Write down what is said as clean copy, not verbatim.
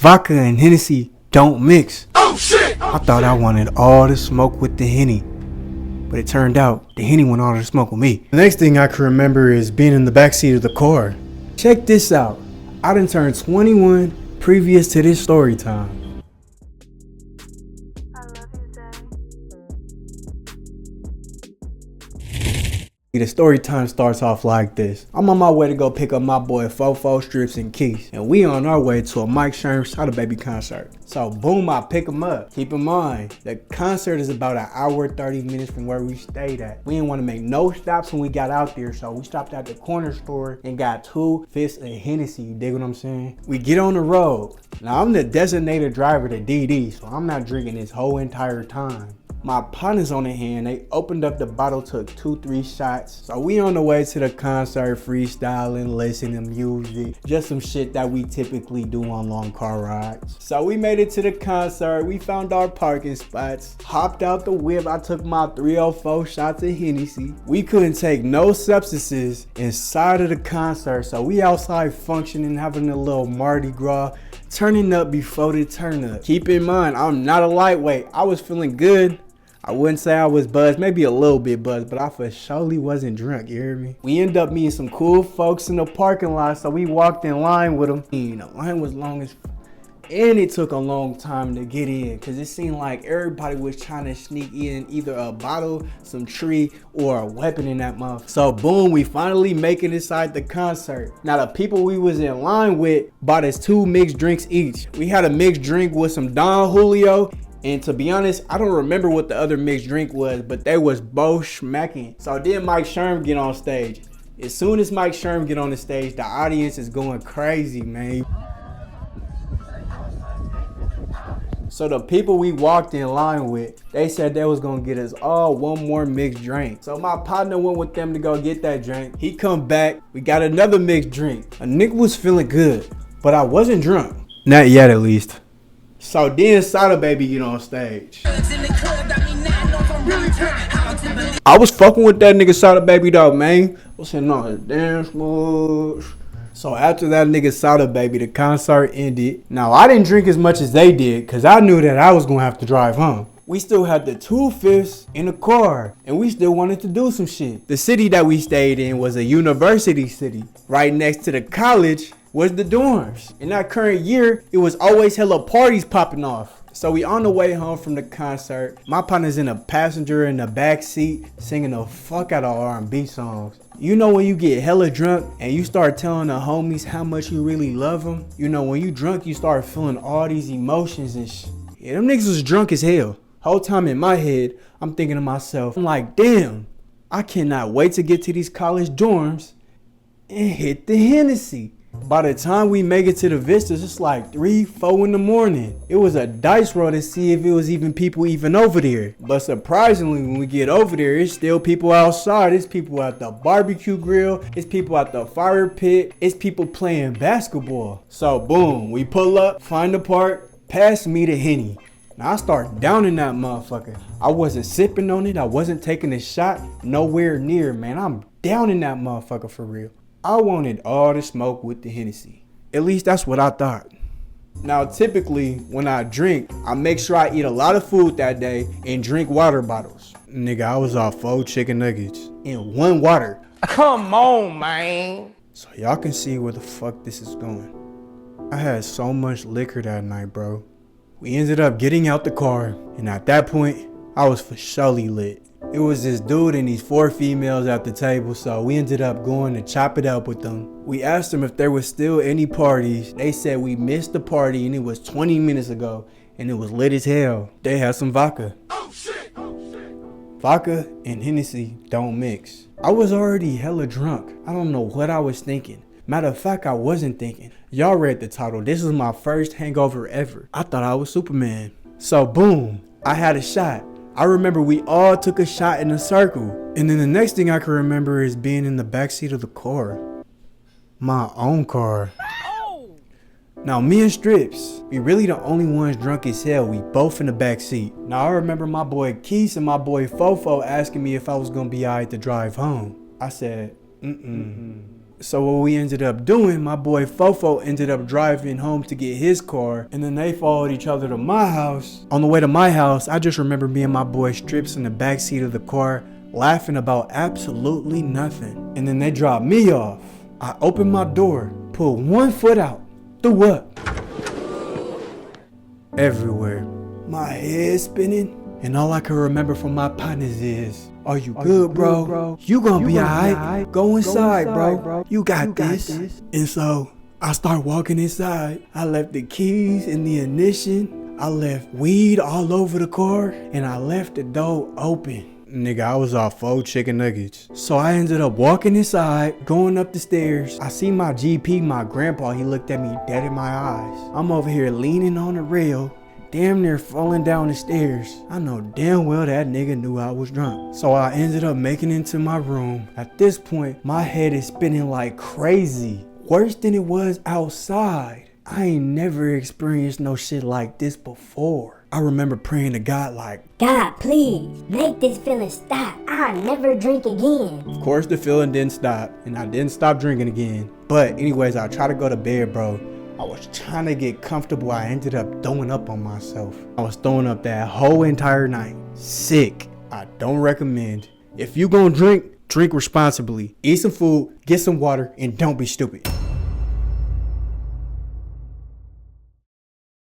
Vodka and Hennessy don't mix. Oh shit! I thought I wanted all the smoke with the Henny, but it turned out the Henny wanted all the smoke with me. The next thing I can remember is being in the backseat of the car. Check this out. I done turned 21 previous to this story time. I love you, Zay. The story time starts off like this. I'm on my way to go pick up my boy Fofo, Strips, and Keith, and we on our way to a Mike Sherm ZAYTOCOLD concert. So boom, I pick him up. Keep in mind, the concert is about an hour 30 minutes from where we stayed at. We didn't want to make no stops when we got out there, so we stopped at the corner store and got 2 fists of Hennessy, you dig what I'm saying? We get on the road. Now I'm the designated driver to DD, so I'm not drinking this whole entire time. My partners on the hand, they opened up the bottle, took 2-3 shots. So we on the way to the concert, freestyling, listening to music, just some shit that we typically do on long car rides. So we made it to the concert, we found our parking spots, hopped out the whip, I took my 304 shots of Hennessy. We couldn't take no substances inside of the concert, so we outside functioning, having a little Mardi Gras, turning up before the turn up. Keep in mind, I'm not a lightweight. I was feeling good. I wouldn't say I was buzzed, maybe a little bit buzzed, but I for surely wasn't drunk, you hear me? We ended up meeting some cool folks in the parking lot, so we walked in line with them. And the line was long as and it took a long time to get in, because it seemed like everybody was trying to sneak in either a bottle, some tree, or a weapon in that motherfucker. So boom, we finally make it inside the concert. Now the people we was in line with bought us 2 mixed drinks each. We had a mixed drink with some Don Julio, and to be honest, I don't remember what the other mixed drink was, but they was both smacking. So then Mike Sherm get on stage. As soon as Mike Sherm get on the stage, the audience is going crazy, man. So the people we walked in line with, they said they was gonna get us all 1 more mixed drink. So my partner went with them to go get that drink. He come back, we got another mixed drink. A nigga was feeling good, but I wasn't drunk. Not yet, at least. So then ZAYTOCOLD get on stage. I was fucking with that nigga ZAYTOCOLD though, man. I was saying, no, dance moves. So after that nigga ZAYTOCOLD, the concert ended. Now I didn't drink as much as they did, cause I knew that I was gonna have to drive home. We still had the 2 fifths in the car, and we still wanted to do some shit. The city that we stayed in was a university city. Right next to the college was the dorms. In that current year, it was always hella parties popping off. So we on the way home from the concert. My partner's in a passenger in the back seat singing the fuck out of R&B songs. You know when you get hella drunk and you start telling the homies how much you really love them? You know when you drunk, you start feeling all these emotions and shit. Yeah, them niggas was drunk as hell. Whole time in my head, I'm thinking to myself, I'm like, damn, I cannot wait to get to these college dorms and hit the Hennessy. By the time we make it to the Vistas, it's like 3-4 in the morning. It was a dice roll to see if it was even people even over there. But surprisingly, when we get over there, it's still people outside. It's people at the barbecue grill. It's people at the fire pit. It's people playing basketball. So boom, we pull up, find the park, pass me the Henny. Now I start downing that motherfucker. I wasn't sipping on it. I wasn't taking a shot. Nowhere near, man. I'm downing that motherfucker for real. I wanted all the smoke with the Hennessy. At least that's what I thought. Now typically when I drink, I make sure I eat a lot of food that day and drink water bottles. Nigga, I was off 4 chicken nuggets and 1 water. Come on, man. So y'all can see where the fuck this is going. I had so much liquor that night, bro. We ended up getting out the car, and at that point, I was for surely lit. It was this dude and these 4 females at the table, so we ended up going to chop it up with them. We asked them if there was still any parties. They said we missed the party and it was 20 minutes ago, and it was lit as hell. They had some vodka. Oh shit! Oh shit! Vodka and Hennessy don't mix. I was already hella drunk. I don't know what I was thinking. Matter of fact, I wasn't thinking. Y'all read the title. This was my first hangover ever. I thought I was Superman. So boom, I had a shot. I remember we all took a shot in a circle. And then the next thing I can remember is being in the backseat of the car. My own car. Now me and Strips, we really the only ones drunk as hell. We both in the backseat. Now I remember my boy Keith and my boy Fofo asking me if I was gonna be alright to drive home. I said, So what we ended up doing, my boy Fofo ended up driving home to get his car, and then they followed each other to my house. On the way to my house, I just remember me and my boy Strips in the backseat of the car laughing about absolutely nothing. And then they dropped me off. I opened my door, pulled one foot out, threw up. Everywhere. My head spinning. And all I can remember from my partners is, are you good, bro? You gonna be alright. Go inside, bro. You got this. And so I start walking inside. I left the keys in the ignition. I left weed all over the car. And I left the door open. Nigga, I was off 4 chicken nuggets. So I ended up walking inside, going up the stairs. I see my GP, my grandpa. He looked at me dead in my eyes. I'm over here leaning on the rail, damn near falling down the stairs. I know damn well that nigga knew I was drunk. So I ended up making it into my room. At this point, my head is spinning like crazy. Worse than it was outside. I ain't never experienced no shit like this before. I remember praying to God like, God, please, make this feeling stop. I'll never drink again. Of course the feeling didn't stop, and I didn't stop drinking again. But anyways, I tried to go to bed, bro. I was trying to get comfortable. I ended up throwing up on myself. I was throwing up that whole entire night. Sick. I don't recommend. If you gonna drink, drink responsibly. Eat some food, get some water, and don't be stupid.